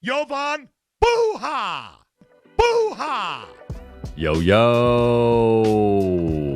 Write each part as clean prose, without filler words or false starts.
Jovan Buha! Buha! Yo,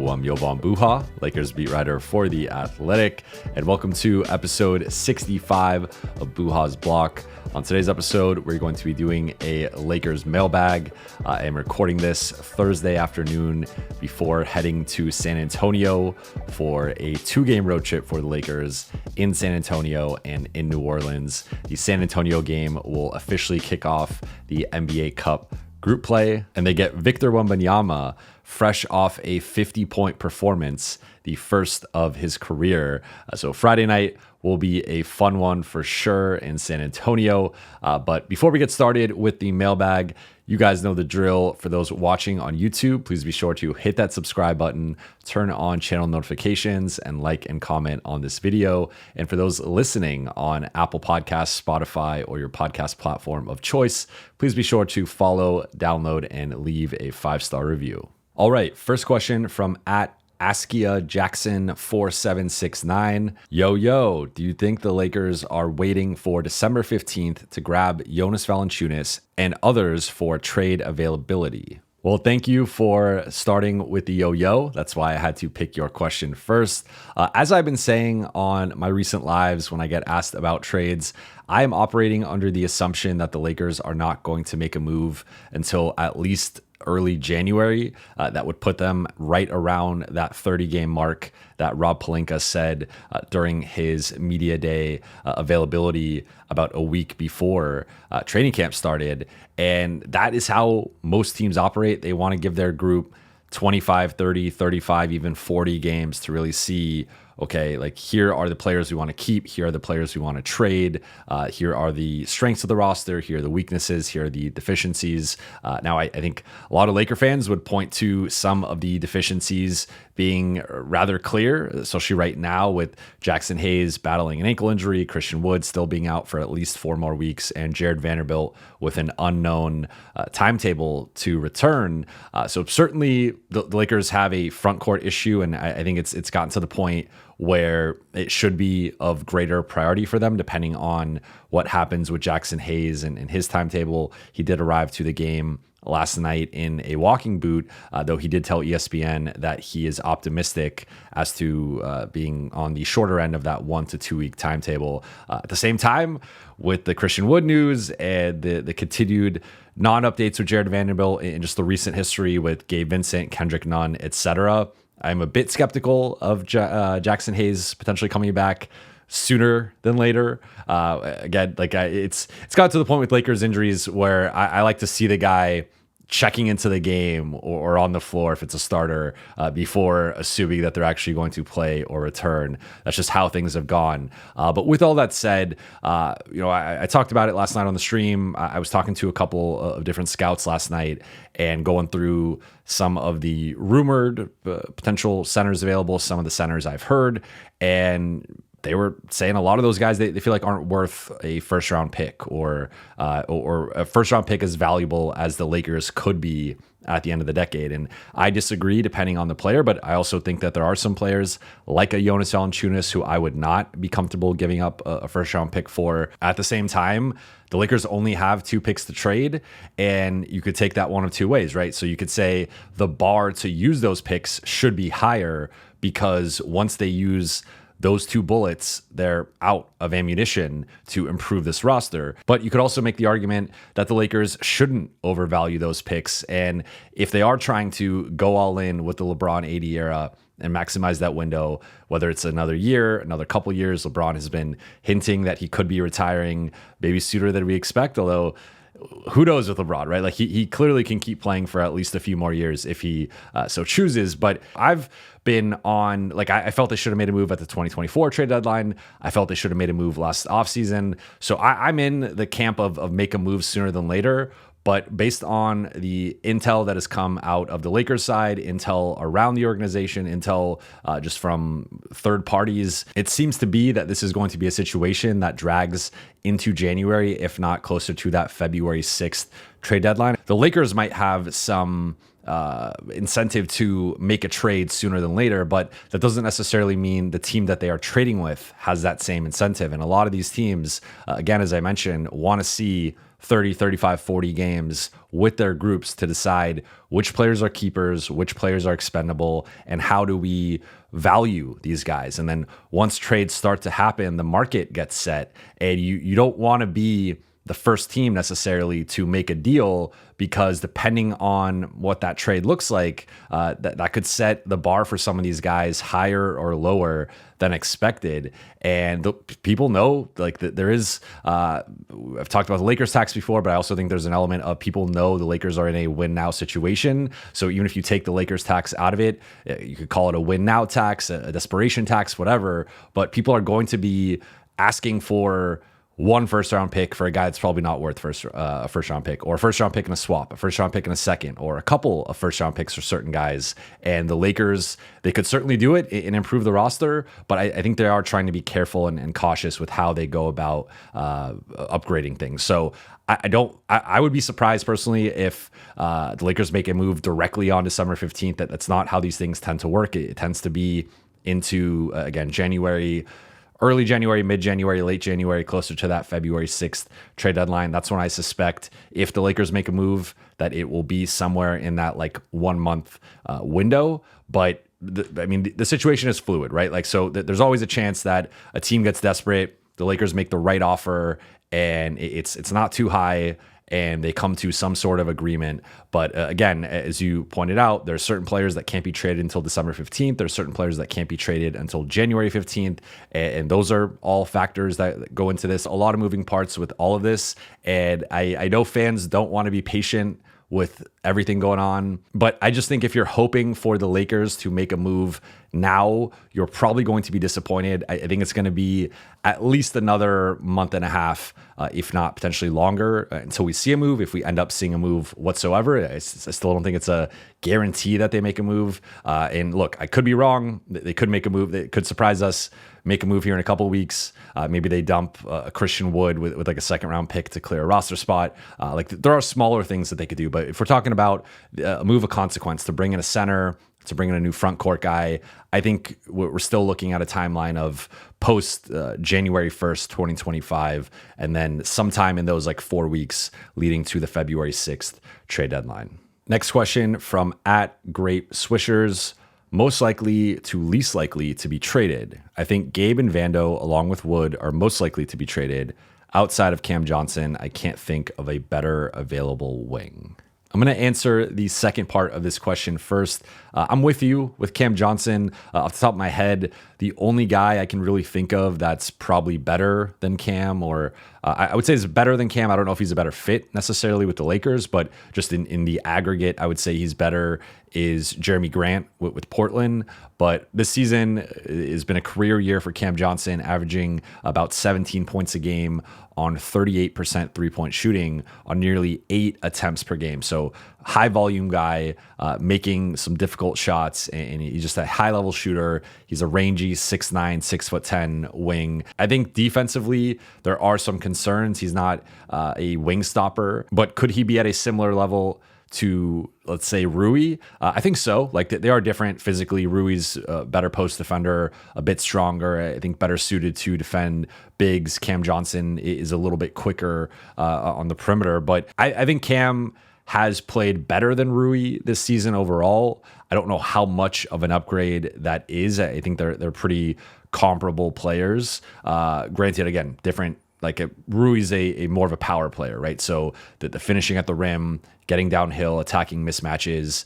I'm Jovan Buha, Lakers beat writer for The Athletic, and welcome to episode 65 of Buha's Block. On today's episode, we're going to be doing a Lakers mailbag. I'm recording this Thursday afternoon before heading to San Antonio for a two-game road trip for the Lakers in San Antonio and in New Orleans. The San Antonio game will officially kick off the NBA Cup group play, and they get Victor Wembanyama fresh off a 50-point performance, the first of his career. So Friday night will be a fun one for sure in San Antonio. But before we get started with the mailbag, you guys know the drill. For those watching on YouTube, please be sure to hit that subscribe button, turn on channel notifications, and like and comment on this video. And for those listening on Apple Podcasts, Spotify, or your podcast platform of choice, please be sure to follow, download, and leave a 5-star review. All right, first question from Askia Jackson 4769. Yo, do you think the Lakers are waiting for December 15th to grab Jonas Valanciunas and others for trade availability? Well, thank you for starting with the yo. That's why I had to pick your question first. As I've been saying on my recent lives when I get asked about trades, I am operating under the assumption that the Lakers are not going to make a move until at least early January. That would put them right around that 30-game mark that Rob Pelinka said during his media day availability about a week before training camp started. And that is how most teams operate. They want to give their group 25, 30, 35, even 40 games to really see, okay, like here are the players we want to keep. Here are the players we want to trade. Here are the strengths of the roster. Here are the weaknesses. Here are the deficiencies. Now, I think a lot of Laker fans would point to some of the deficiencies being rather clear, especially right now with Jackson Hayes battling an ankle injury, Christian Wood still being out for at least 4 more weeks, and Jared Vanderbilt with an unknown timetable to return. So certainly the Lakers have a front court issue, and I think it's gotten to the point where it should be of greater priority for them, depending on what happens with Jackson Hayes and his timetable. He did arrive to the game last night in a walking boot, though he did tell ESPN that he is optimistic as to being on the shorter end of that 1 to 2 week timetable. At the same time, with the Christian Wood news and the continued non-updates with Jared Vanderbilt and just the recent history with Gabe Vincent, Kendrick Nunn, etc., I'm a bit skeptical of Jackson Hayes potentially coming back sooner than later. Again, it's got to the point with Lakers injuries where I like to see the guy checking into the game or on the floor if it's a starter before assuming that they're actually going to play or return. That's just how things have gone. But with all that said, I talked about it last night on the stream. I was talking to a couple of different scouts last night and going through some of the rumored potential centers available, some of the centers I've heard, and they were saying a lot of those guys they feel like aren't worth a first-round pick or a first-round pick as valuable as the Lakers could be at the end of the decade. And I disagree depending on the player, but I also think that there are some players like a Jonas Valanciunas who I would not be comfortable giving up a first-round pick for. At the same time, the Lakers only have 2 picks to trade, and you could take that one of 2 ways, right? So you could say the bar to use those picks should be higher because once they use those 2 bullets, they're out of ammunition to improve this roster. But you could also make the argument that the Lakers shouldn't overvalue those picks. And if they are trying to go all in with the LeBron AD era and maximize that window, whether it's another year, another couple years, LeBron has been hinting that he could be retiring maybe sooner than we expect, although who knows with LeBron, right? Like he clearly can keep playing for at least a few more years if he so chooses. But I've been on, I felt they should have made a move at the 2024 trade deadline. I felt they should have made a move last offseason. So I'm in the camp of make a move sooner than later. But based on the intel that has come out of the Lakers side, intel around the organization, intel just from third parties, it seems to be that this is going to be a situation that drags into January, if not closer to that February 6th trade deadline. The Lakers might have some incentive to make a trade sooner than later, but that doesn't necessarily mean the team that they are trading with has that same incentive. And a lot of these teams, again, as I mentioned, want to see 30, 35, 40 games with their groups to decide which players are keepers, which players are expendable, and how do we value these guys. And then once trades start to happen, the market gets set, and you don't want to be the first team necessarily to make a deal, because depending on what that trade looks like, that could set the bar for some of these guys higher or lower than expected. And people know, like, there is, I've talked about the Lakers tax before, but I also think there's an element of people know the Lakers are in a win now situation. So even if you take the Lakers tax out of it, you could call it a win now tax, a desperation tax, whatever. But people are going to be asking for one first round pick for a guy that's probably not worth a first round pick, or a first round pick and a swap, a first round pick and a second, or a couple of first round picks for certain guys. And the Lakers, they could certainly do it and improve the roster, but I think they are trying to be careful and cautious with how they go about upgrading things. So I would be surprised personally if the Lakers make a move directly on December 15th. That's not how these things tend to work. It tends to be into, again, January, early January, mid-January, late January, closer to that February 6th trade deadline. That's when I suspect, if the Lakers make a move, that it will be somewhere in that like 1 month window. But the situation is fluid, right? Like, so there's always a chance that a team gets desperate, the Lakers make the right offer, and it's not too high, and they come to some sort of agreement. But again, as you pointed out, there's certain players that can't be traded until December 15th. There's certain players that can't be traded until January 15th. And those are all factors that go into this. A lot of moving parts with all of this. And I know fans don't want to be patient with everything going on, but I just think if you're hoping for the Lakers to make a move now, you're probably going to be disappointed. I think it's going to be at least another month and a half, if not potentially longer, until we see a move. If we end up seeing a move whatsoever, I still don't think it's a guarantee that they make a move. And look, I could be wrong. They could make a move. They could surprise us, make a move here in a couple of weeks. Maybe they dump a Christian Wood with like a second round pick to clear a roster spot. Like, there are smaller things that they could do. But if we're talking about a move of consequence, to bring in a center, to bring in a new front court guy, I think we're still looking at a timeline of post January 1st, 2025, and then sometime in those like 4 weeks leading to the February 6th trade deadline. Next question from @GreatSwishers. Most likely to least likely to be traded. I think Gabe and Vando, along with Wood, are most likely to be traded. Outside of Cam Johnson, I can't think of a better available wing. I'm going to answer the second part of this question first. I'm with you with Cam Johnson. Off the top of my head, the only guy I can really think of that's probably better than Cam, or I would say is better than Cam. I don't know if he's a better fit necessarily with the Lakers, but just in the aggregate, I would say he's better, is Jeremy Grant with Portland. But this season has been a career year for Cam Johnson, averaging about 17 points a game on 38% three-point shooting on nearly 8 attempts per game. So high volume guy, making some difficult shots, and he's just a high level shooter. He's a rangy 6'9", 6'10" wing. I think defensively there are some concerns. He's not a wing stopper, but could he be at a similar level to, let's say, Rui? I think so. Like, they are different physically. Rui's a better post defender, a bit stronger, I think better suited to defend bigs. Cam Johnson is a little bit quicker on the perimeter, but I think Cam has played better than Rui this season overall. I don't know how much of an upgrade that is. I think they're pretty comparable players. Granted, again, different. Like, Rui's a more of a power player, right? So the finishing at the rim, getting downhill, attacking mismatches,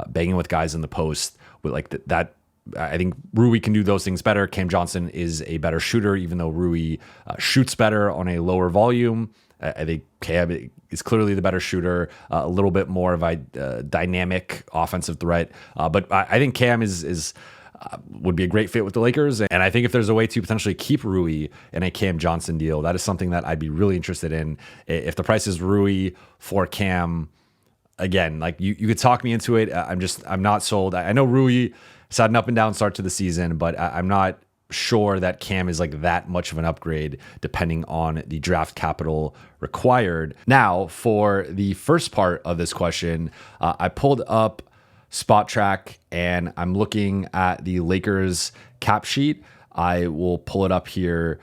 banging with guys in the post, with like that. I think Rui can do those things better. Cam Johnson is a better shooter, even though Rui shoots better on a lower volume. I think Cam is clearly the better shooter, a little bit more of a dynamic offensive threat. But I think Cam is would be a great fit with the Lakers. And I think if there's a way to potentially keep Rui in a Cam Johnson deal, that is something that I'd be really interested in. If the price is Rui for Cam, again, like you could talk me into it. I'm not sold. I know Rui has had an up and down start to the season, but I'm not sure that Cam is like that much of an upgrade depending on the draft capital required. Now, for the first part of this question, I pulled up Spot Track and I'm looking at the Lakers cap sheet. I will pull it up here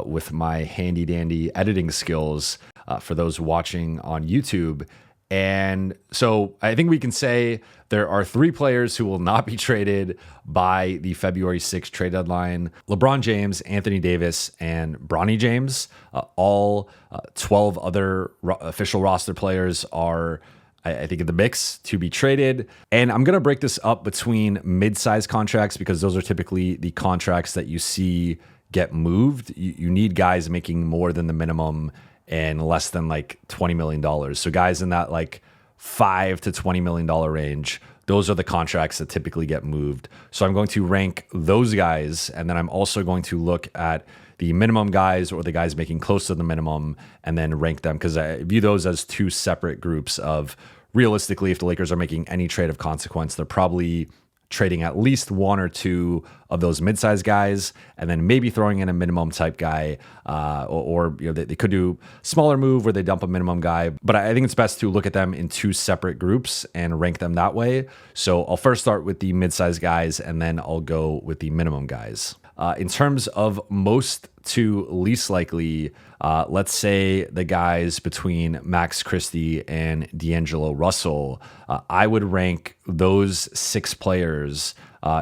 with my handy dandy editing skills for those watching on YouTube. And so I think we can say there are 3 players who will not be traded by the February 6th trade deadline: LeBron James, Anthony Davis, and Bronny James. All 12 other official roster players are, I think, in the mix to be traded. And I'm going to break this up between mid-size contracts because those are typically the contracts that you see get moved. You need guys making more than the minimum and less than like $20 million. So guys in that like $5 to $20 million range, those are the contracts that typically get moved. So I'm going to rank those guys, and then I'm also going to look at the minimum guys or the guys making close to the minimum and then rank them, because I view those as 2 separate groups of, realistically, if the Lakers are making any trade of consequence, they're probably trading at least 1 or 2 of those mid-sized guys, and then maybe throwing in a minimum type guy, or they could do smaller move where they dump a minimum guy. But I think it's best to look at them in 2 separate groups and rank them that way. So I'll first start with the mid-sized guys, and then I'll go with the minimum guys. In terms of most to least likely, let's say the guys between Max Christie and D'Angelo Russell, I would rank those 6 players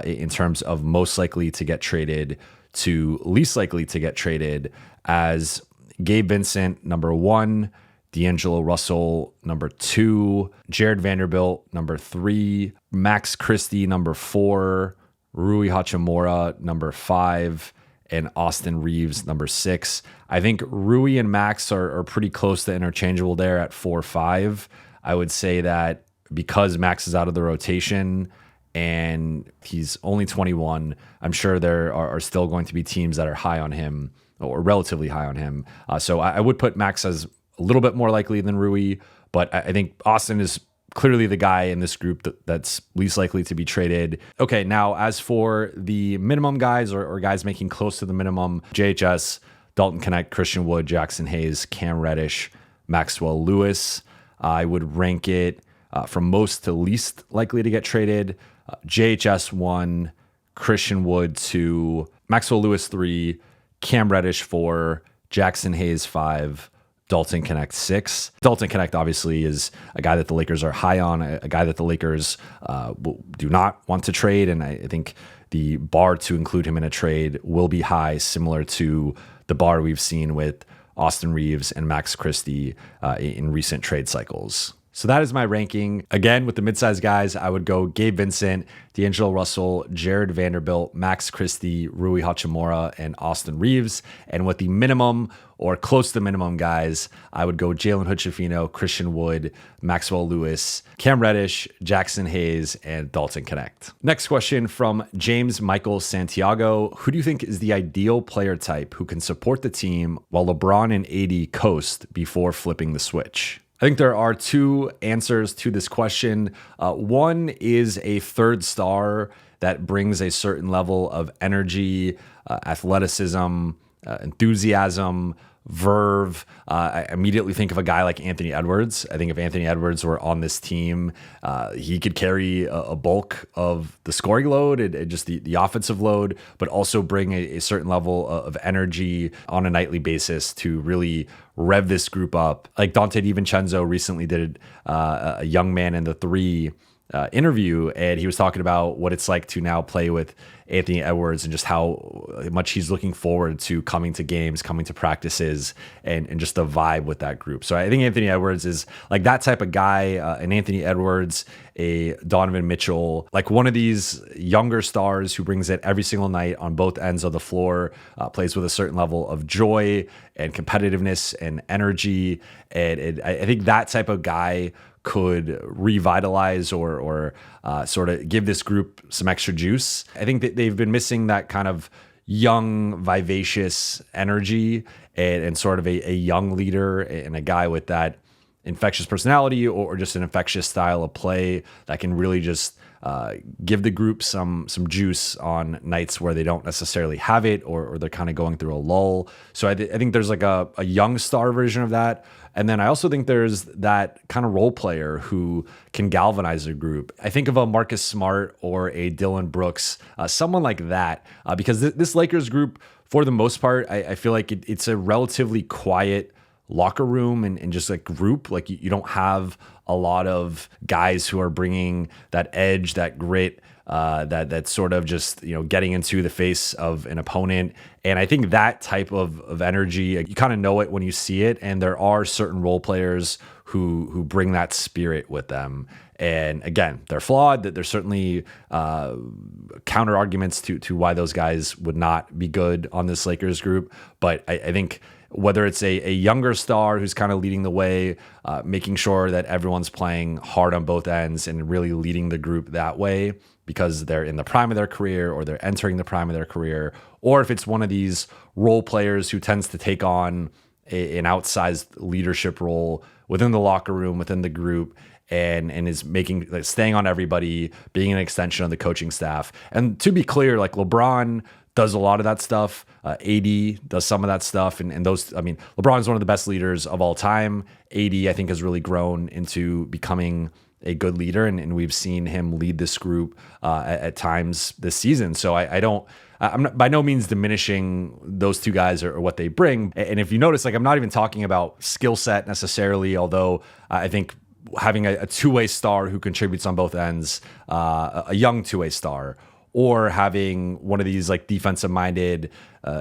in terms of most likely to get traded to least likely to get traded as Gabe Vincent, number 1, D'Angelo Russell, number 2, Jared Vanderbilt, number 3, Max Christie, number 4, Rui Hachimura, number 5, and Austin Reeves, number 6. I think Rui and Max are pretty close to interchangeable there at 4-5. I would say that because Max is out of the rotation and he's only 21, I'm sure there are still going to be teams that are high on him or relatively high on him. So I would put Max as a little bit more likely than Rui, but I think Austin is clearly the guy in this group that's least likely to be traded. Okay, now as for the minimum guys or guys making close to the minimum, JHS, Dalton Knecht, Christian Wood, Jackson Hayes, Cam Reddish, Maxwell Lewis. I would rank it from most to least likely to get traded. JHS 1, Christian Wood 2, Maxwell Lewis 3, Cam Reddish 4, Jackson Hayes 5, Dalton Knecht 6. Dalton Knecht obviously is a guy that the Lakers are high on, a guy that the Lakers do not want to trade, and I think the bar to include him in a trade will be high, similar to the bar we've seen with Austin Reeves and Max Christie in recent trade cycles. So that is my ranking. Again, with the mid-sized guys, I would go Gabe Vincent, D'Angelo Russell, Jared Vanderbilt, Max Christie, Rui Hachimura, and Austin Reeves. And with the minimum or close to minimum guys, I would go Jalen Hood-Schifino, Christian Wood, Maxwell Lewis, Cam Reddish, Jackson Hayes, and Dalton Knecht. Next question from James Michael Santiago. Who do you think is the ideal player type who can support the team while LeBron and AD coast before flipping the switch? I think there are 2 answers to this question. One is a third star that brings a certain level of energy, athleticism, enthusiasm, verve. I immediately think of a guy like Anthony Edwards. I think if Anthony Edwards were on this team, he could carry a bulk of the scoring load and just the offensive load, but also bring a certain level of energy on a nightly basis to really rev this group up. Like Dante DiVincenzo recently did a young man in the 3 interview, and he was talking about what it's like to now play with Anthony Edwards and just how much he's looking forward to coming to games, coming to practices, and just the vibe with that group. So I think Anthony Edwards is like that type of guy, an Anthony Edwards, a Donovan Mitchell, like one of these younger stars who brings it every single night on both ends of the floor, plays with a certain level of joy and competitiveness and energy. And I think that type of guy could revitalize or sort of give this group some extra juice. I think that they've been missing that kind of young, vivacious energy and sort of a young leader and a guy with that infectious personality or just an infectious style of play that can really just give the group some juice on nights where they don't necessarily have it or they're kind of going through a lull. So I think there's like a young star version of that. And then I also think there's that kind of role player who can galvanize a group. I think of a Marcus Smart or a Dylan Brooks, someone like that, because this Lakers group, for the most part, I feel like it's a relatively quiet locker room and just like group. Like you don't have a lot of guys who are bringing that edge, that grit, that sort of just, getting into the face of an opponent. And I think that type of energy, you kind of know it when you see it. And there are certain role players who bring that spirit with them. And again, they're flawed. That there's certainly counter arguments to why those guys would not be good on this Lakers group. But I think whether it's a younger star who's kind of leading the way, making sure that everyone's playing hard on both ends and really leading the group that way because they're in the prime of their career or they're entering the prime of their career, or if it's one of these role players who tends to take on an outsized leadership role within the locker room, within the group, and is staying on everybody, being an extension of the coaching staff. And to be clear, like LeBron does a lot of that stuff. AD does some of that stuff. And those, LeBron is one of the best leaders of all time. AD, I think, has really grown into becoming a good leader. And we've seen him lead this group at times this season. So I'm not by no means diminishing those two guys or what they bring. And if you notice, like, I'm not even talking about skill set necessarily, although I think having a two-way star who contributes on both ends, a young two-way star, or having one of these like defensive-minded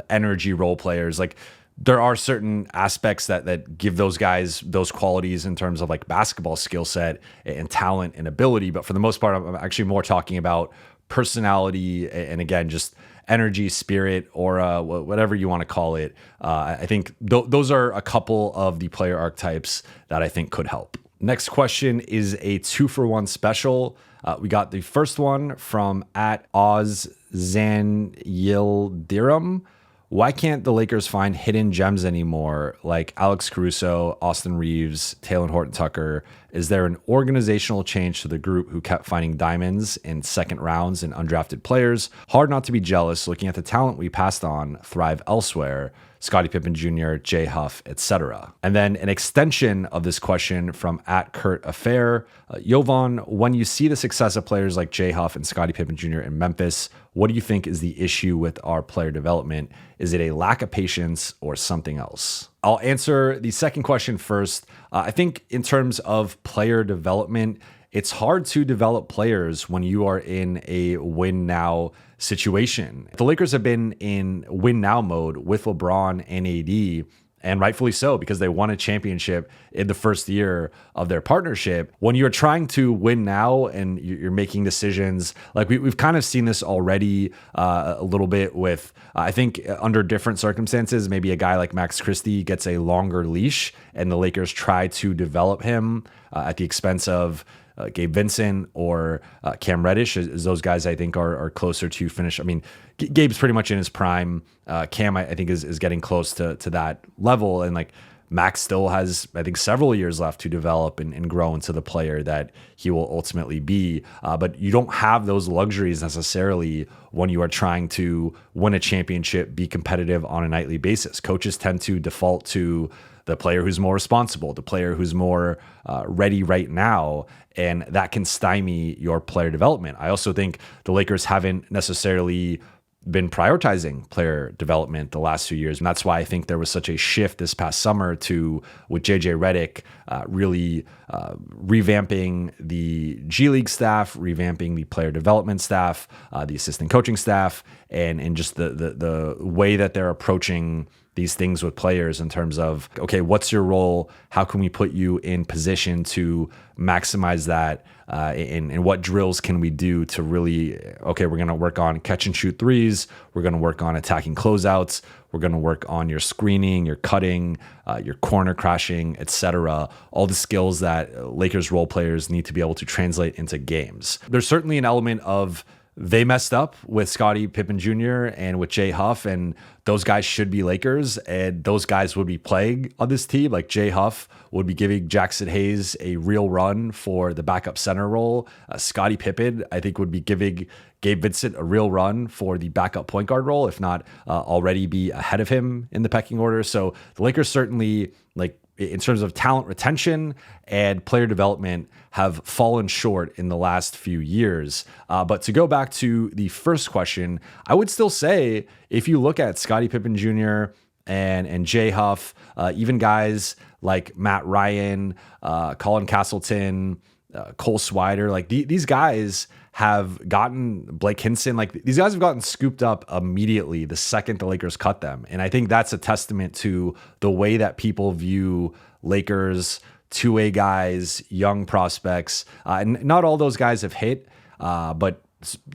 energy role players, like there are certain aspects that give those guys those qualities in terms of like basketball skill set and talent and ability. But for the most part, I'm actually more talking about personality and again, just energy, spirit, aura, whatever you want to call it. I think those are a couple of the player archetypes that I think could help. Next question is a 2-for-1 special. We got the first one from @OzZanyildirim. Why can't the Lakers find hidden gems anymore, like Alex Caruso, Austin Reeves, Talen Horton-Tucker? Is there an organizational change to the group who kept finding diamonds in second rounds and undrafted players? Hard not to be jealous looking at the talent we passed on thrive elsewhere. Scottie Pippen Jr., Jay Huff, etc. And then an extension of this question from @KurtAffair. Jovan, when you see the success of players like Jay Huff and Scottie Pippen Jr. in Memphis, what do you think is the issue with our player development? Is it a lack of patience or something else? I'll answer the second question first. I think in terms of player development, it's hard to develop players when you are in a win now situation. The Lakers have been in win now mode with LeBron and AD, and rightfully so, because they won a championship in the first year of their partnership. When you're trying to win now and you're making decisions, like we've kind of seen this already a little bit with, I think under different circumstances, maybe a guy like Max Christie gets a longer leash and the Lakers try to develop him at the expense of Gabe Vincent or Cam Reddish, as those guys I think are closer to finish. I mean, Gabe's pretty much in his prime. Cam, I think, is getting close to that level. And like Max still has, I think, several years left to develop and grow into the player that he will ultimately be. But you don't have those luxuries necessarily when you are trying to win a championship, be competitive on a nightly basis. Coaches tend to default to the player who's more responsible, the player who's more ready right now, and that can stymie your player development. I also think the Lakers haven't necessarily been prioritizing player development the last few years, and that's why I think there was such a shift this past summer with JJ Redick really revamping the G League staff, revamping the player development staff, the assistant coaching staff, and just the way that they're approaching these things with players in terms of, okay, what's your role? How can we put you in position to maximize that? And what drills can we do to really, okay, we're going to work on catch and shoot threes. We're going to work on attacking closeouts. We're going to work on your screening, your cutting, your corner crashing, etc. All the skills that Lakers role players need to be able to translate into games. There's certainly an element of they messed up with Scottie Pippen Jr. and with Jay Huff, and those guys should be Lakers, and those guys would be playing on this team. Like Jay Huff would be giving Jackson Hayes a real run for the backup center role. Scottie Pippen, I think, would be giving Gabe Vincent a real run for the backup point guard role, if not already be ahead of him in the pecking order. So the Lakers certainly like in terms of talent retention and player development have fallen short in the last few years. But to go back to the first question, I would still say if you look at Scottie Pippen Jr. and Jay Huff, even guys like Matt Ryan, Colin Castleton, Cole Swider, like these guys have gotten Blake Hinson, like these guys have gotten scooped up immediately the second the Lakers cut them. And I think that's a testament to the way that people view Lakers two-way guys, young prospects. And not all those guys have hit, but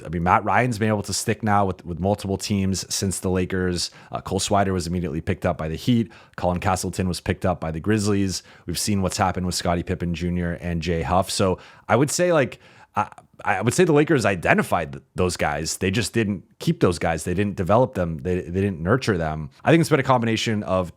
I mean, Matt Ryan's been able to stick now with multiple teams since the Lakers. Cole Swider was immediately picked up by the Heat. Colin Castleton was picked up by the Grizzlies. We've seen what's happened with Scottie Pippen Jr. and Jay Huff. So I would say I would say the Lakers identified those guys. They just didn't keep those guys. They didn't develop them. They didn't nurture them. I think it's been a combination of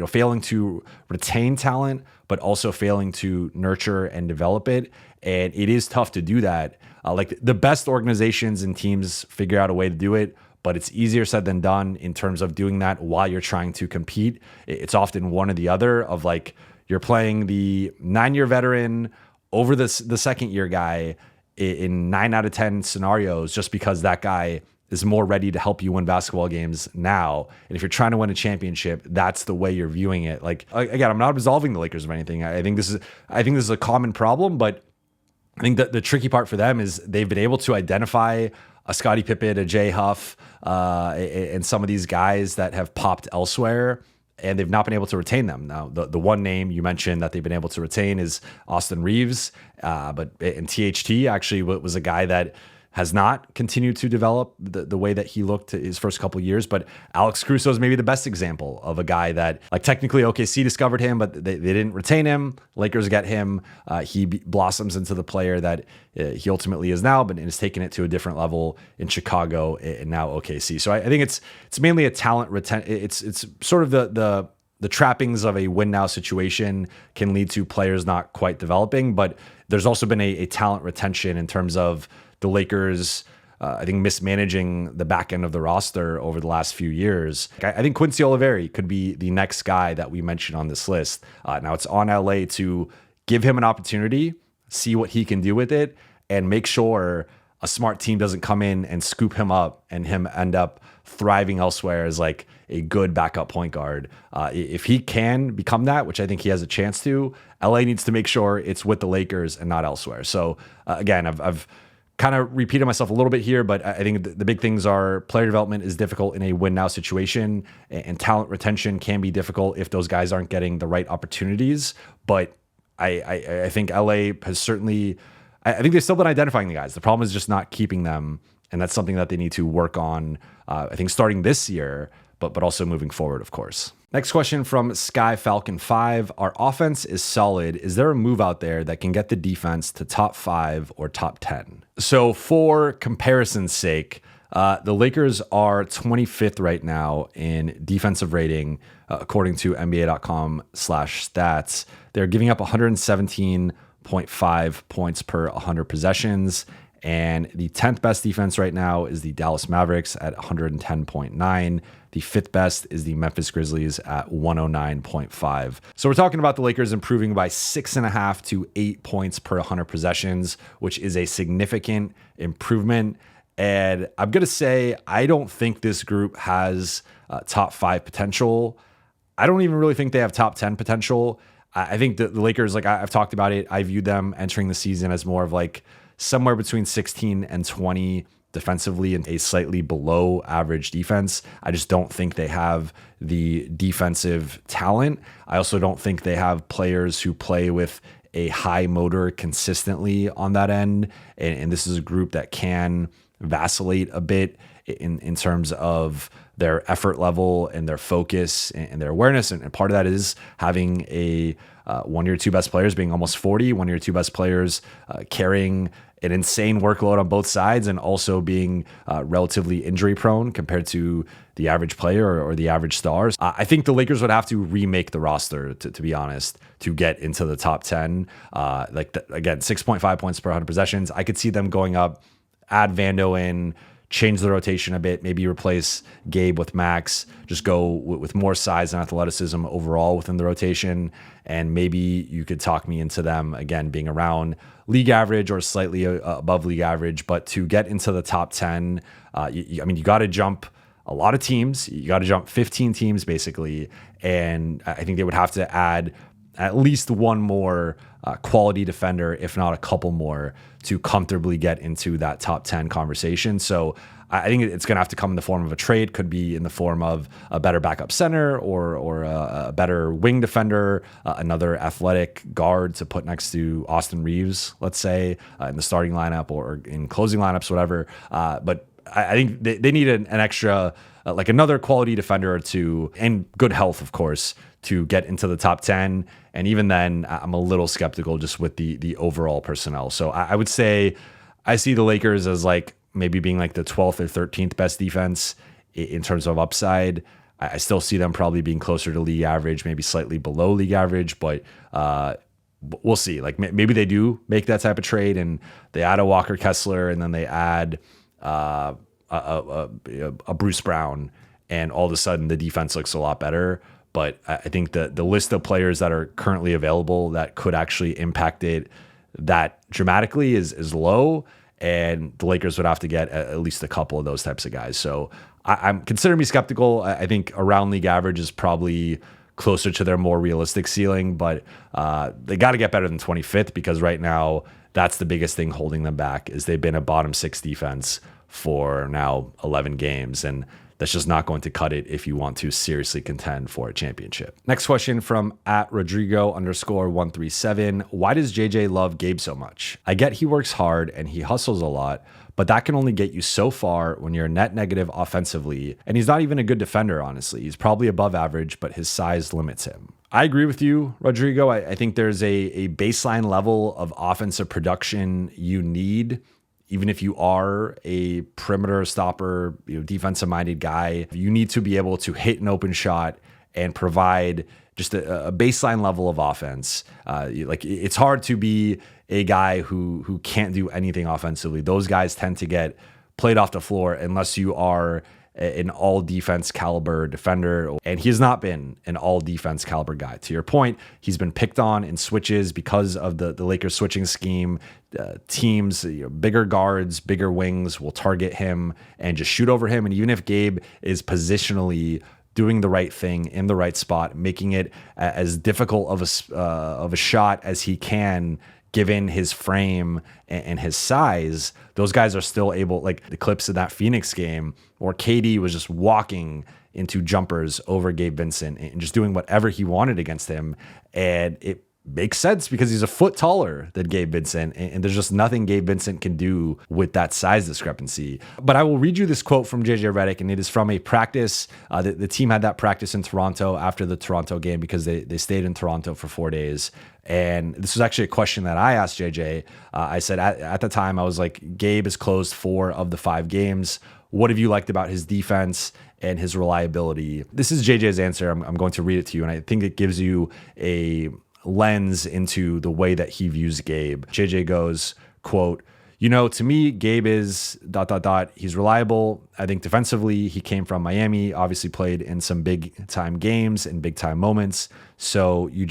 failing to retain talent, but also failing to nurture and develop it. And it is tough to do that. Like the best organizations and teams figure out a way to do it, but it's easier said than done in terms of doing that while you're trying to compete. It's often one or the other of like you're playing the 9-year veteran over the second year guy in 9 out of 10 scenarios, just because that guy is more ready to help you win basketball games now. And if you're trying to win a championship, that's the way you're viewing it. Like, again, I'm not absolving the Lakers of anything. I think this is a common problem, but I think that the tricky part for them is they've been able to identify a Scottie Pippen, a Jay Huff, and some of these guys that have popped elsewhere, and they've not been able to retain them. Now, the one name you mentioned that they've been able to retain is Austin Reeves, but THT actually was a guy that has not continued to develop the way that he looked his first couple of years. But Alex Caruso is maybe the best example of a guy that, like, technically OKC discovered him, but they didn't retain him. Lakers get him. He blossoms into the player that he ultimately is now, but has taken it to a different level in Chicago and now OKC. So I think it's mainly a talent retention. It's sort of the trappings of a win now situation can lead to players not quite developing, but there's also been a talent retention in terms of the Lakers, I think, mismanaging the back end of the roster over the last few years. I think Quincy Oliveri could be the next guy that we mentioned on this list. Now it's on LA to give him an opportunity, see what he can do with it, and make sure a smart team doesn't come in and scoop him up and him end up thriving elsewhere as like a good backup point guard. If he can become that, which I think he has a chance to, LA needs to make sure it's with the Lakers and not elsewhere. So again, I've kind of repeated myself a little bit here, but I think the big things are player development is difficult in a win now situation, and talent retention can be difficult if those guys aren't getting the right opportunities. But I think LA has certainly, I think they've still been identifying the guys. The problem is just not keeping them. And that's something that they need to work on, I think, starting this year, but also moving forward, of course. Next question from Sky Falcon 5. Our offense is solid. Is there a move out there that can get the defense to top 5 or top 10? So for comparison's sake, the Lakers are 25th right now in defensive rating, according to NBA.com/stats. They're giving up 117.5 points per 100 possessions. And the 10th best defense right now is the Dallas Mavericks at 110.9. The 5th best is the Memphis Grizzlies at 109.5. So we're talking about the Lakers improving by 6.5 to 8 points per 100 possessions, which is a significant improvement. And I'm going to say, I don't think this group has top 5 potential. I don't even really think they have top 10 potential. I think the Lakers, like I've talked about it, I viewed them entering the season as more of like somewhere between 16 and 20 defensively and a slightly below average defense. I just don't think they have the defensive talent. I also don't think they have players who play with a high motor consistently on that end. And this is a group that can vacillate a bit in terms of their effort level and their focus and their awareness. And part of that is having a one of your two best players being almost 40, one of your two best players carrying an insane workload on both sides and also being relatively injury prone compared to the average player or the average stars. I think the Lakers would have to remake the roster, to be honest, to get into the top 10. Again, 6.5 points per 100 possessions. I could see them going up, add Vando in, change the rotation a bit, maybe replace Gabe with Max, just go with more size and athleticism overall within the rotation. And maybe you could talk me into them, again, being around league average or slightly above league average. But to get into the top 10, you got to jump a lot of teams. You got to jump 15 teams, basically. And I think they would have to add at least one more quality defender, if not a couple more, to comfortably get into that top 10 conversation. So I think it's going to have to come in the form of a trade. Could be in the form of a better backup center or a better wing defender, another athletic guard to put next to Austin Reeves, let's say, in the starting lineup or in closing lineups, whatever. But I think they need an extra, like another quality defender or two, and good health, of course, to get into the top 10. And even then, I'm a little skeptical just with the overall personnel. So I would say I see the Lakers as like maybe being like the 12th or 13th best defense in terms of upside. I still see them probably being closer to league average, maybe slightly below league average, but we'll see. Like maybe they do make that type of trade and they add a Walker Kessler and then they add a Bruce Brown, and all of a sudden the defense looks a lot better. But I think the list of players that are currently available that could actually impact it that dramatically is low, and the Lakers would have to get at least a couple of those types of guys. So I'm considering me skeptical. I think around league average is probably closer to their more realistic ceiling, but they got to get better than 25th, because right now that's the biggest thing holding them back is they've been a bottom 6 defense for now 11 games, and that's just not going to cut it if you want to seriously contend for a championship. Next question from @Rodrigo_137. Why does JJ love Gabe so much? I get he works hard and he hustles a lot, but that can only get you so far when you're net negative offensively. And he's not even a good defender, honestly. He's probably above average, but his size limits him. I agree with you, Rodrigo. I think there's a baseline level of offensive production you need. Even if you are a perimeter stopper, defensive-minded guy, you need to be able to hit an open shot and provide just a baseline level of offense. It's hard to be a guy who can't do anything offensively. Those guys tend to get played off the floor unless you are an all defense caliber defender. And he has not been an all defense caliber guy. To your point, he's been picked on in switches because of the Lakers switching scheme. Teams, bigger guards, bigger wings will target him and just shoot over him. And even if Gabe is positionally doing the right thing in the right spot, making it as difficult of a shot as he can, given his frame and his size, those guys are still able, like the clips of that Phoenix game, or KD was just walking into jumpers over Gabe Vincent and just doing whatever he wanted against him. And it makes sense because he's a foot taller than Gabe Vincent, and there's just nothing Gabe Vincent can do with that size discrepancy. But I will read you this quote from JJ Redick, and it is from a practice. The team had that practice in Toronto after the Toronto game because they stayed in Toronto for 4 days. And this was actually a question that I asked JJ. I said at the time, I was like, Gabe has closed 4 of the 5 games. What have you liked about his defense and his reliability? This is JJ's answer. I'm going to read it to you, and I think it gives you a lens into the way that he views Gabe. JJ goes, quote, to me, Gabe is ... He's reliable. I think defensively, he came from Miami, obviously played in some big time games and big time moments. So you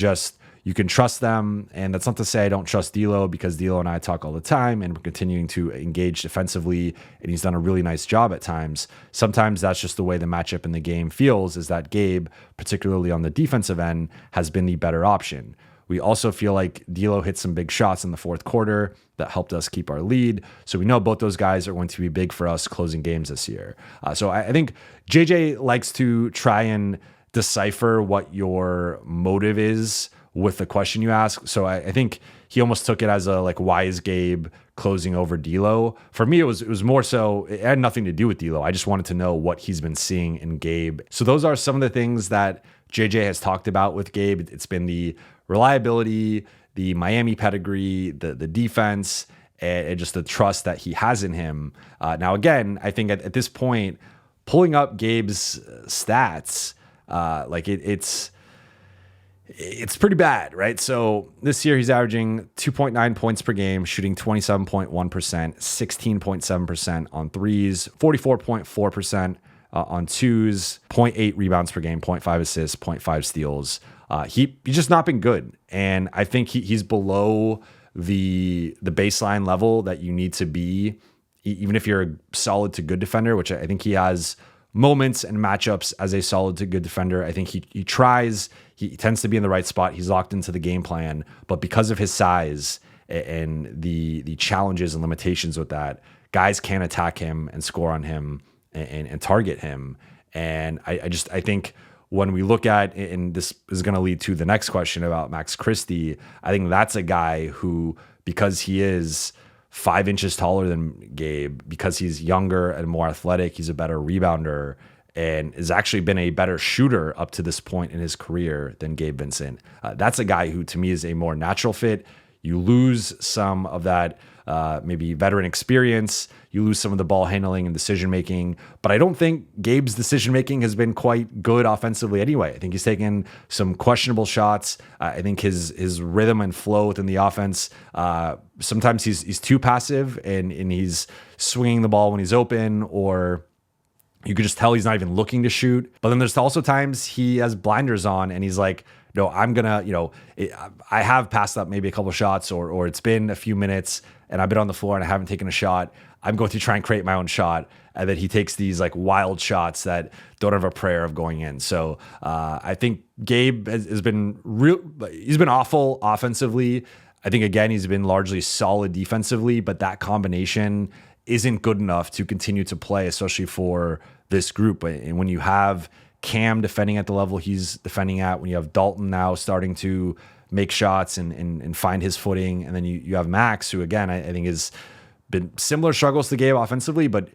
can trust them. And that's not to say I don't trust D'Lo, because D'Lo and I talk all the time and we're continuing to engage defensively, and he's done a really nice job at times. Sometimes that's just the way the matchup in the game feels, is that Gabe, particularly on the defensive end, has been the better option. We also feel like D'Lo hit some big shots in the fourth quarter that helped us keep our lead. So we know both those guys are going to be big for us closing games this year. So I think JJ likes to try and decipher what your motive is with the question you ask. So I think he almost took it as why is Gabe closing over D'Lo? For me, it was more so, it had nothing to do with D'Lo. I just wanted to know what he's been seeing in Gabe. So those are some of the things that JJ has talked about with Gabe. It's been the reliability, the Miami pedigree, the defense, and just the trust that he has in him. Now, again, I think at this point, pulling up Gabe's stats, it's pretty bad, right? So this year he's averaging 2.9 points per game, shooting 27.1%, 16.7% on threes, 44.4% on twos, 0.8 rebounds per game, 0.5 assists, 0.5 steals. He's just not been good. And I think he's below the baseline level that you need to be, even if you're a solid to good defender, which I think he has moments and matchups as a solid to good defender. I think he tries, he tends to be in the right spot. He's locked into the game plan, but because of his size and the challenges and limitations with that, guys can't attack him and score on him and target him. And I think when we look at, and this is going to lead to the next question about Max Christie, I think that's a guy who, because he is 5 inches taller than Gabe, because he's younger and more athletic, he's a better rebounder and has actually been a better shooter up to this point in his career than Gabe Vincent. That's a guy who, to me, is a more natural fit. You lose some of that maybe veteran experience. You lose some of the ball handling and decision making. But I don't think Gabe's decision making has been quite good offensively anyway. I think he's taken some questionable shots. I think his rhythm and flow within the offense, sometimes he's too passive and he's swinging the ball when he's open, or you could just tell he's not even looking to shoot. But then there's also times he has blinders on and he's like, no, I'm going to, I have passed up maybe a couple of shots or it's been a few minutes and I've been on the floor and I haven't taken a shot. I'm going to try and create my own shot. And then he takes these like wild shots that don't have a prayer of going in. So I think Gabe has been he's been awful offensively. I think, again, he's been largely solid defensively, but that combination isn't good enough to continue to play, especially for this group. And when you have Cam defending at the level he's defending at, when you have Dalton now starting to make shots and find his footing, and then you have Max, who, again, I think has been similar struggles to Gabe offensively, but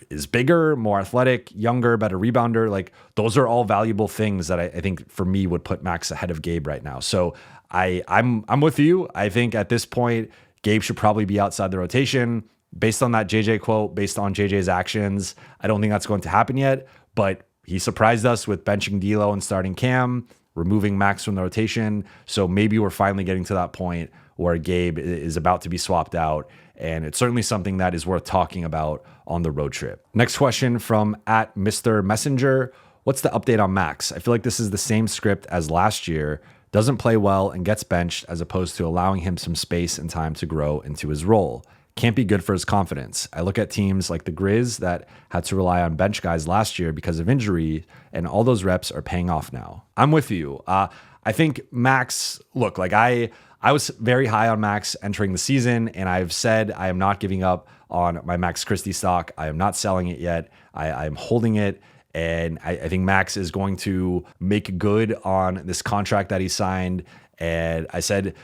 is bigger, more athletic, younger, better rebounder. Like, those are all valuable things that I think for me would put Max ahead of Gabe right now. So I'm with you. I think at this point, Gabe should probably be outside the rotation. Based on that JJ quote, based on JJ's actions, I don't think that's going to happen yet, but he surprised us with benching D'Lo and starting Cam, removing Max from the rotation. So maybe we're finally getting to that point where Gabe is about to be swapped out. And it's certainly something that is worth talking about on the road trip. Next question from @Mr. Messenger. What's the update on Max? I feel like this is the same script as last year. Doesn't play well and gets benched, as opposed to allowing him some space and time to grow into his role. Can't be good for his confidence. I look at teams like the Grizz that had to rely on bench guys last year because of injury, and all those reps are paying off now. I'm with you. I think Max, look, like I was very high on Max entering the season, and I've said I am not giving up on my Max Christie stock. I am not selling it yet. I am holding it, and I think Max is going to make good on this contract that he signed. And I said,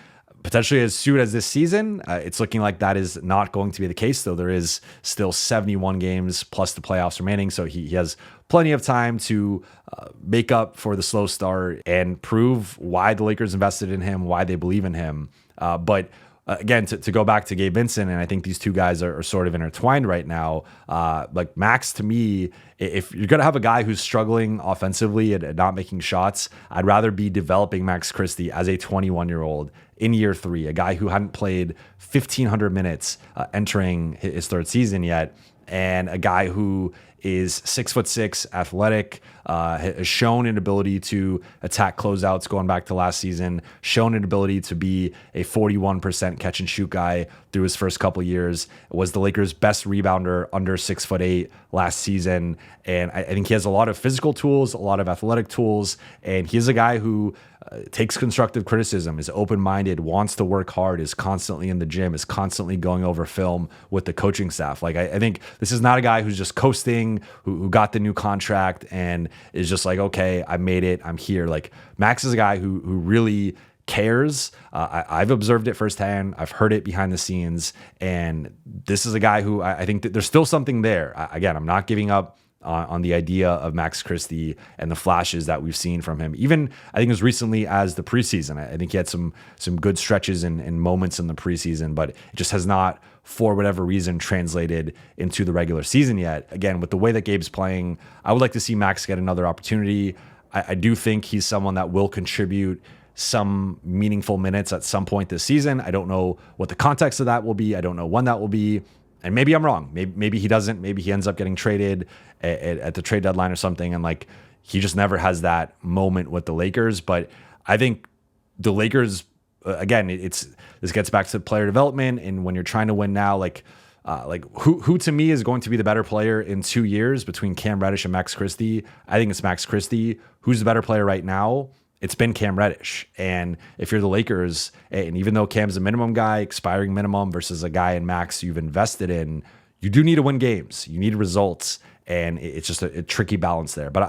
potentially as soon as this season. It's looking like that is not going to be the case, though there is still 71 games plus the playoffs remaining. So he has plenty of time to make up for the slow start and prove why the Lakers invested in him, why they believe in him. But again, to go back to Gabe Vincent, and I think these two guys are sort of intertwined right now. Like Max, to me, if you're going to have a guy who's struggling offensively and not making shots, I'd rather be developing Max Christie as a 21-year-old in year 3, a guy who hadn't played 1,500 minutes entering his 3rd season yet, and a guy who is 6'6", athletic, has shown an ability to attack closeouts going back to last season, shown an ability to be a 41% catch and shoot guy through his first couple years, was the Lakers' best rebounder under 6'8" last season. And I think he has a lot of physical tools, a lot of athletic tools, and he's a guy who takes constructive criticism, is open-minded, wants to work hard, is constantly in the gym, is constantly going over film with the coaching staff. Like, I think this is not a guy who's just coasting, who got the new contract and is just like, okay, I made it, I'm here. Like, Max is a guy who really cares. I've observed it firsthand. I've heard it behind the scenes. And this is a guy who I think that there's still something there. Again, I'm not giving up on the idea of Max Christie and the flashes that we've seen from him. Even I think as recently as the preseason, I think he had some good stretches and moments in the preseason, but it just has not, for whatever reason, translated into the regular season yet. Again, with the way that Gabe's playing, I would like to see Max get another opportunity. I do think he's someone that will contribute some meaningful minutes at some point this season. I don't know what the context of that will be. I don't know when that will be. And maybe I'm wrong. Maybe he doesn't. Maybe he ends up getting traded at the trade deadline or something. And like, he just never has that moment with the Lakers. But I think the Lakers, again, this gets back to player development. And when you're trying to win now, like who to me is going to be the better player in 2 years between Cam Reddish and Max Christie? I think it's Max Christie. Who's the better player right now? It's been Cam Reddish. And if you're the Lakers, and even though Cam's a minimum guy, expiring minimum versus a guy in Max you've invested in, you do need to win games. You need results. And it's just a tricky balance there. But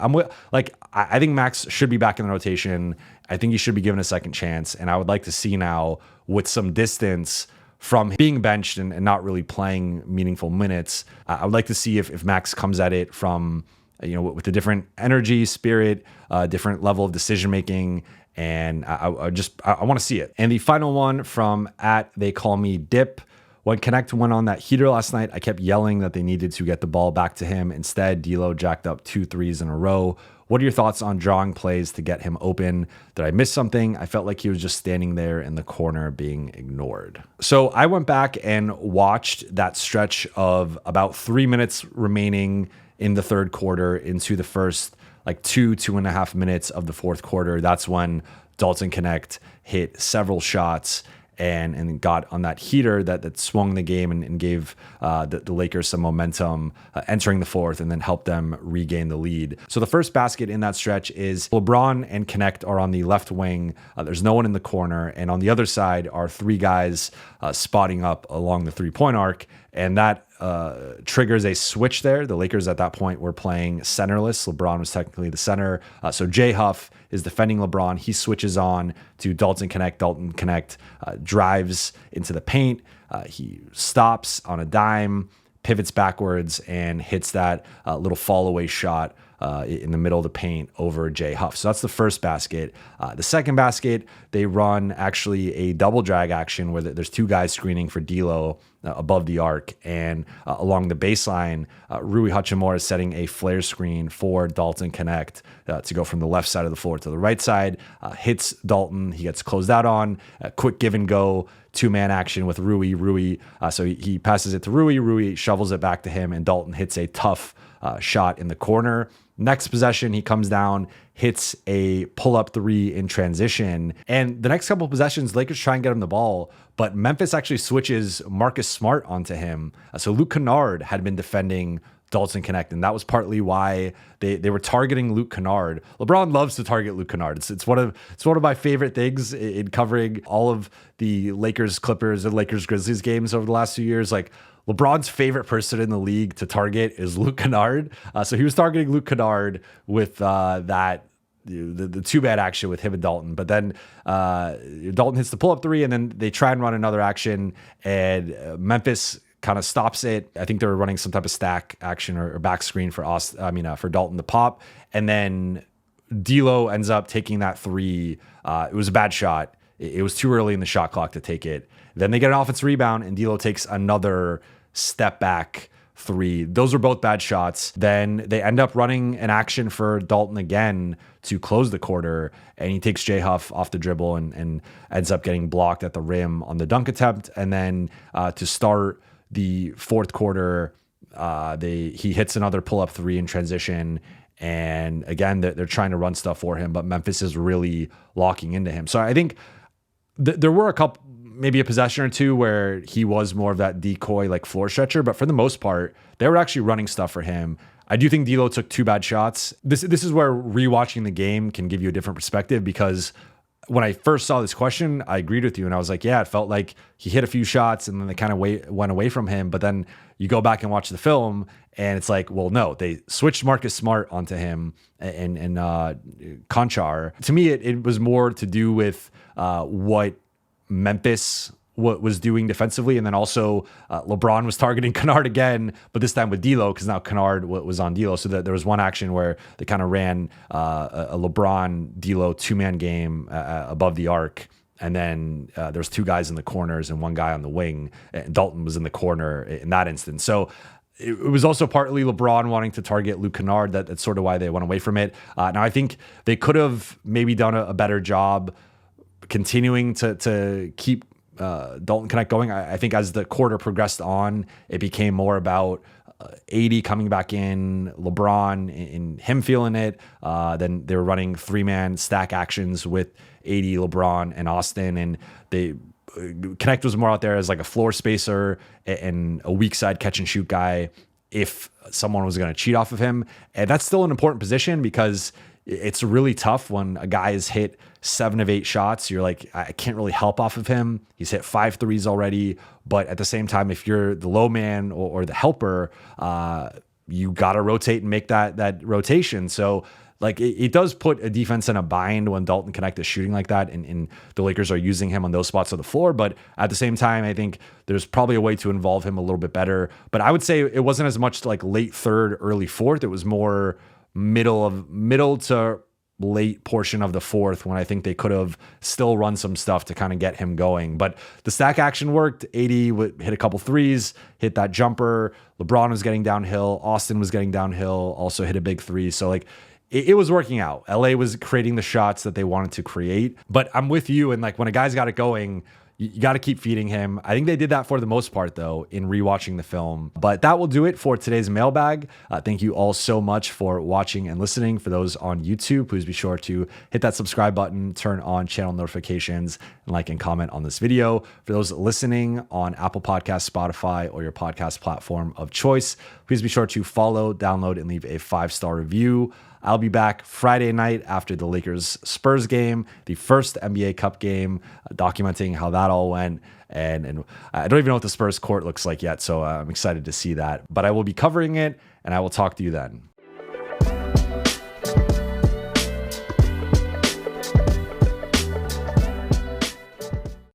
I think Max should be back in the rotation. I think he should be given a second chance. And I would like to see now, with some distance from being benched and not really playing meaningful minutes, I would like to see if Max comes at it from, with a different energy, spirit, different level of decision making, and I want to see it. And the final one from @TheyCallMeDip. When Knecht went on that heater last night, I kept yelling that they needed to get the ball back to him. Instead, D'Lo jacked up 2 threes in a row. What are your thoughts on drawing plays to get him open? Did I miss something? I felt like he was just standing there in the corner being ignored. So I went back and watched that stretch of about 3 minutes remaining in the third quarter into the first 2.5 minutes of the fourth quarter. That's when Dalton Knecht hit several shots and got on that heater that swung the game and gave the Lakers some momentum entering the fourth, and then helped them regain the lead. So the first basket in that stretch is LeBron and Knecht are on the left wing. There's no one in the corner. And on the other side are 3 guys spotting up along the three-point arc. And that triggers a switch there. The Lakers at that point were playing centerless. LeBron was technically the center. So Jay Huff is defending LeBron. He switches on to Dalton Knecht. Dalton Knecht drives into the paint. He stops on a dime, pivots backwards, and hits that little fall away shot in the middle of the paint over Jay Huff. So that's the first basket. The second basket, they run actually a double drag action where there's 2 guys screening for D'Lo above the arc, and along the baseline, Rui Hachimura is setting a flare screen for Dalton Knecht to go from the left side of the floor to the right side, hits Dalton. He gets closed out on, a quick give and go, 2-man action with Rui. So he passes it to Rui shovels it back to him, and Dalton hits a tough shot in the corner. Next possession, he comes down, hits a pull-up 3 in transition. And the next couple of possessions, Lakers try and get him the ball, but Memphis actually switches Marcus Smart onto him. So Luke Kennard had been defending Dalton Knecht, and that was partly why they were targeting Luke Kennard. LeBron loves to target Luke Kennard. It's one of my favorite things in covering all of the Lakers Clippers and Lakers Grizzlies games over the last few years. Like, LeBron's favorite person in the league to target is Luke Kennard. So he was targeting Luke Kennard with the 2-man action with him and Dalton. But then Dalton hits the pull-up 3, and then they try and run another action, and Memphis kind of stops it. I think they were running some type of stack action or back screen for Dalton to pop. And then D'Lo ends up taking that 3. It was a bad shot. It was too early in the shot clock to take it. Then they get an offensive rebound, and D'Lo takes another step back 3. Those were both bad shots. Then they end up running an action for Dalton again to close the quarter, and he takes Jay Huff off the dribble and ends up getting blocked at the rim on the dunk attempt. And then to start the fourth quarter, he hits another pull-up 3 in transition. And again, they're trying to run stuff for him, but Memphis is really locking into him. So I think there were maybe a possession or 2 where he was more of that decoy, floor stretcher, but for the most part, they were actually running stuff for him. I do think D'Lo took 2 bad shots. This is where rewatching the game can give you a different perspective, because when I first saw this question, I agreed with you, and I was like, yeah, it felt like he hit a few shots and then they kind of went away from him. But then you go back and watch the film, and it's like, well, no, they switched Marcus Smart onto him and Conchar. To me, it was more to do with what Memphis was doing defensively, and then also LeBron was targeting Kennard again, but this time with D'Lo, because now Kennard was on D'Lo. So that there was one action where they kind of ran a LeBron D'Lo 2-man game above the arc, and then there was 2 guys in the corners and 1 guy on the wing, and Dalton was in the corner in that instance. So it was also partly LeBron wanting to target Luke Kennard. That's sort of why they went away from it. Now I think they could have maybe done a better job continuing to keep Dalton Knecht going. I think as the quarter progressed on, it became more about AD coming back in, LeBron and him feeling it. Then they were running 3-man stack actions with AD, LeBron, and Austin, and Knecht was more out there as like a floor spacer and a weak side catch and shoot guy if someone was going to cheat off of him. And that's still an important position because it's really tough when a guy has hit 7 of 8 shots. You're like, I can't really help off of him. He's hit 5 threes already. But at the same time, if you're the low man or the helper, you got to rotate and make that rotation. So like it does put a defense in a bind when Dalton Knecht is shooting like that, and the Lakers are using him on those spots of the floor. But at the same time, I think there's probably a way to involve him a little bit better. But I would say it wasn't as much like late third, early fourth. It was more middle to late portion of the fourth when I think they could have still run some stuff to kind of get him going. But the stack action worked. AD hit a couple threes, hit that jumper. LeBron was getting downhill. Austin was getting downhill, also hit a big 3. So like it was working out. LA was creating the shots that they wanted to create. But I'm with you. And like when a guy's got it going, you got to keep feeding him. I think they did that for the most part, though, in rewatching the film. But that will do it for today's mailbag. Thank you all so much for watching and listening. For those on YouTube, please be sure to hit that subscribe button, turn on channel notifications, and like and comment on this video. For those listening on Apple Podcasts, Spotify, or your podcast platform of choice, please be sure to follow, download, and leave a 5-star review. I'll be back Friday night after the Lakers-Spurs game, the first NBA Cup game, documenting how that all went. And I don't even know what the Spurs court looks like yet, so I'm excited to see that. But I will be covering it, and I will talk to you then.